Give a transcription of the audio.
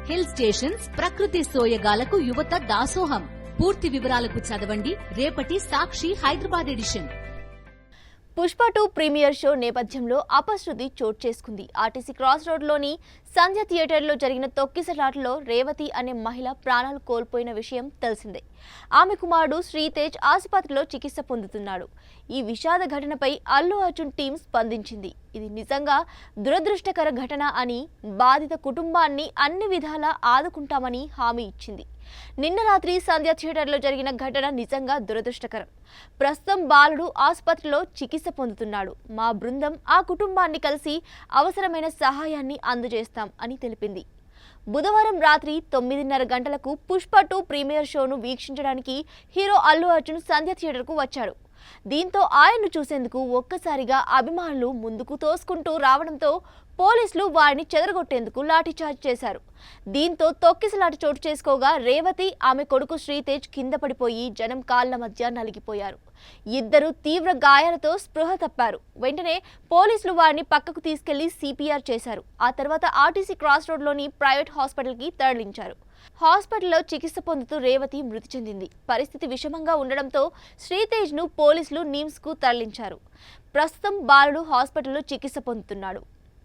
Hill stations ప్రకృతి సోయగాలకు యువత దాసోహం. పూర్తి వివరాలకు చదవండి రేపటి Sakshi Hyderabad edition. Pushpa 2 premiere show నేపథ్యంలో అపశృతి చోటు చేసుకుంది. ఆర్టీసీ క్రాస్ రోడ్లోని సంధ్య థియేటర్లో జరిగిన తొక్కిసలాటలో రేవతి అనే మహిళ ప్రాణాలు కోల్పోయిన విషయం తెలిసిందే. ఆమె కుమారుడు శ్రీతేజ్ ఆసుపత్రిలో చికిత్స పొందుతున్నాడు. ఈ విషాద ఘటనపై అల్లు అర్జున్ టీం స్పందించింది. ఇది నిజంగా దురదృష్టకర ఘటన అని, బాధిత కుటుంబాన్ని అన్ని విధాలా ఆదుకుంటామని హామీ ఇచ్చింది. నిన్న రాత్రి సంధ్య థియేటర్లో జరిగిన ఘటన నిజంగా దురదృష్టకరం. ప్రస్తుతం బాలుడు ఆసుపత్రిలో చికిత్స పొందుతున్నాడు. మా బృందం ఆ కుటుంబాన్ని కలిసి అవసరమైన సహాయాన్ని అందజేస్తాం అని తెలిపింది. బుధవారం రాత్రి 9:30 గంటలకు పుష్ప 2 ప్రీమియర్ షోను వీక్షించడానికి హీరో అల్లు అర్జున్ సంధ్య థియేటర్కు వచ్చాడు. దీంతో ఆయన్ను చూసేందుకు ఒక్కసారిగా అభిమానులు ముందుకు తోసుకుంటూ రావడంతో పోలీసులు వారిని చెదరగొట్టేందుకు లాఠీచార్జ్ చేశారు. దీంతో తొక్కిసలాట చోటు చేసుకోగా రేవతి, ఆమె కొడుకు శ్రీతేజ్ కింద పడిపోయి జనం కాళ్ల మధ్య నలిగిపోయారు. ఇద్దరు తీవ్ర గాయాలతో స్పృహ తప్పారు. వెంటనే పోలీసులు వారిని పక్కకు తీసుకెళ్లి CPR చేశారు. ఆ తర్వాత ఆర్టీసీ క్రాస్ రోడ్లోని ప్రైవేట్ హాస్పిటల్కి తరలించారు. హాస్పిటల్లో చికిత్స పొందుతూ రేవతి మృతి చెందింది. పరిస్థితి విషమంగా ఉండడంతో శ్రీతేజ్ను పోలీసులు నిమ్స్కు తరలించారు. ప్రస్తుతం బాలుడు హాస్పిటల్లో చికిత్స పొందుతున్నాడు.